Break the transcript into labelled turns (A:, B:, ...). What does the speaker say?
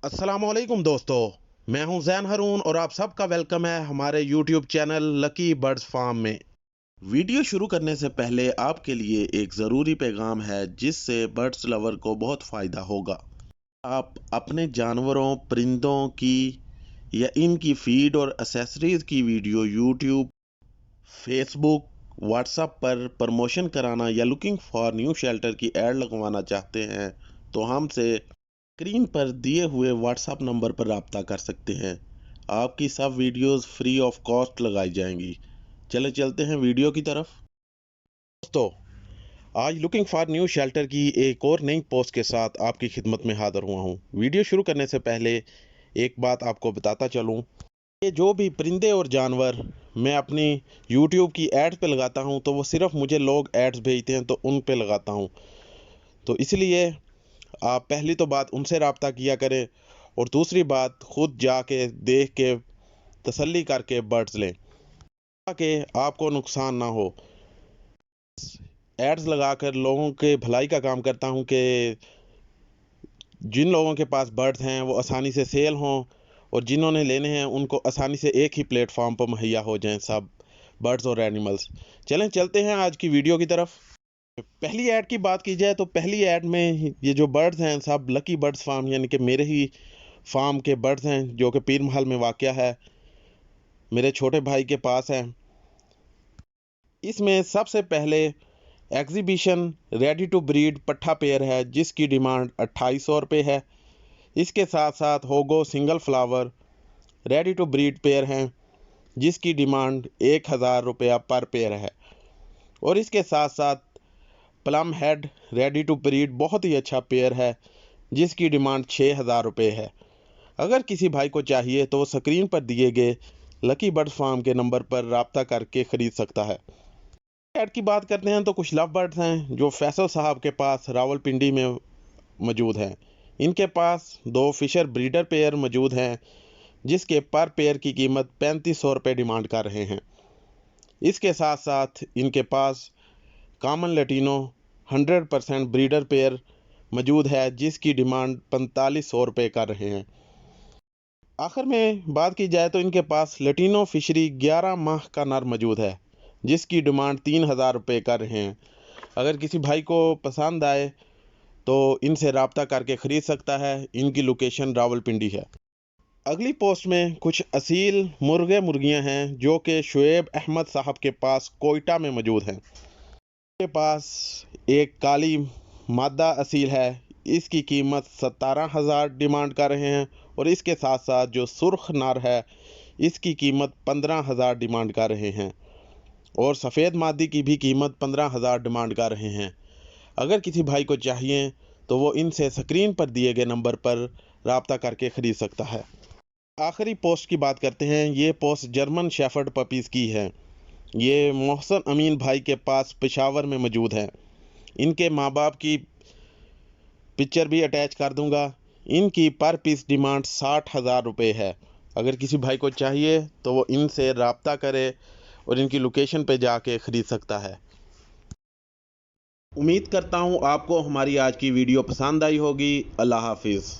A: अस्सलामुअलैकुम दोस्तों, मैं हूं जैन हारून और आप सबका वेलकम है हमारे YouTube channel lucky birds farm में। वीडियो शुरू करने से पहले आपके लिए एक ज़रूरी पैगाम है जिससे बर्ड्स लवर को बहुत फ़ायदा होगा। आप अपने जानवरों, परिंदों की या इनकी फीड और एसेसरीज की वीडियो यूट्यूब, फेसबुक, व्हाट्सएप पर प्रमोशन कराना या लुकिंग फॉर न्यू शेल्टर की ऐड लगवाना चाहते हैं तो हमसे स्क्रीन पर दिए हुए व्हाट्सएप नंबर पर राब्ता कर सकते हैं। आपकी सब वीडियोस फ्री ऑफ कॉस्ट लगाई जाएंगी। चले चलते हैं वीडियो की तरफ। दोस्तों, आज लुकिंग फॉर न्यू शेल्टर की एक और नई पोस्ट के साथ आपकी खिदमत में हाजिर हुआ हूँ। वीडियो शुरू करने से पहले एक बात आपको बताता चलूँ, ये जो भी परिंदे और जानवर मैं अपनी यूट्यूब की एड्स पे लगाता हूँ तो वो सिर्फ मुझे लोग एड्स भेजते हैं तो उन पे लगाता हूँ। तो इसलिए आप पहली तो बात उनसे रब्ता किया करें और दूसरी बात खुद जाके देख के तसल्ली करके बर्ड्स लें ताकि आपको नुकसान ना हो। एड्स लगाकर लोगों के भलाई का काम करता हूं कि जिन लोगों के पास बर्ड्स हैं वो आसानी से सेल हों और जिन्होंने लेने हैं उनको आसानी से एक ही प्लेटफॉर्म पर मुहैया हो जाएं सब बर्ड्स और एनिमल्स। चलें चलते हैं आज की वीडियो की तरफ। पहली ऐड की बात की जाए तो पहली ऐड में ये जो बर्ड्स हैं सब लकी बर्ड्स फार्म यानी कि मेरे ही फार्म के बर्ड्स हैं जो कि पीर महल में वाक़या है, मेरे छोटे भाई के पास है। इसमें सबसे पहले एग्जीबिशन रेडी टू ब्रीड पट्ठा पेयर है जिसकी डिमांड 2800 रुपये है। इसके साथ साथ होगो single flower ready to breed pair हैं जिसकी डिमांड 1000 रुपया पर पेयर है। और इसके साथ साथ plum head ready to breed बहुत ही अच्छा पेयर है जिसकी डिमांड 6000 रुपये है। अगर किसी भाई को चाहिए तो वो स्क्रीन पर दिए गए लकी बर्ड्स फार्म के नंबर पर राब्ता करके ख़रीद सकता है। ऐड की बात करते हैं तो कुछ लव बर्ड्स हैं जो फैसल साहब के पास रावलपिंडी में मौजूद हैं। इनके पास 2 फिशर ब्रीडर पेयर मौजूद हैं जिसके पर पेयर की कीमत 3500 रुपये डिमांड कर रहे हैं। इसके साथ साथ इनके पास कॉमन लैटिनो 100% ब्रीडर पेयर मौजूद है जिसकी डिमांड 4500 रुपये कर रहे हैं। आखिर में बात की जाए तो इनके पास लैटिनो फिशरी 11 माह का नर मौजूद है जिसकी डिमांड 3000 रुपये कर रहे हैं। अगर किसी भाई को पसंद आए तो इनसे रब्ता करके ख़रीद सकता है। इनकी लोकेशन रावलपिंडी है। अगली पोस्ट में कुछ असील मुर्गे मुर्गियां हैं जो कि शुएब अहमद साहब के पास कोयटा में मौजूद हैं। के पास एक काली मादा असील है, इसकी कीमत 17,000 डिमांड कर रहे हैं। और इसके साथ साथ जो सुर्ख नर है इसकी कीमत 15,000 डिमांड कर रहे हैं और सफ़ेद मादी की भी कीमत 15,000 डिमांड कर रहे हैं। अगर किसी भाई को चाहिए तो वो इनसे स्क्रीन पर दिए गए नंबर पर रब्ता करके ख़रीद सकता है। आखिरी पोस्ट की बात करते हैं। ये पोस्ट जर्मन शेफर्ड पपीज़ की है। ये मोहसन अमीन भाई के पास पेशावर में मौजूद है। इनके माँ बाप की पिक्चर भी अटैच कर दूंगा। इनकी पर पीस डिमांड 60,000 रुपये है। अगर किसी भाई को चाहिए तो वो इनसे रब्ता करे और इनकी लोकेशन पे जाके ख़रीद सकता है। उम्मीद करता हूँ आपको हमारी आज की वीडियो पसंद आई होगी। अल्लाह हाफिज़।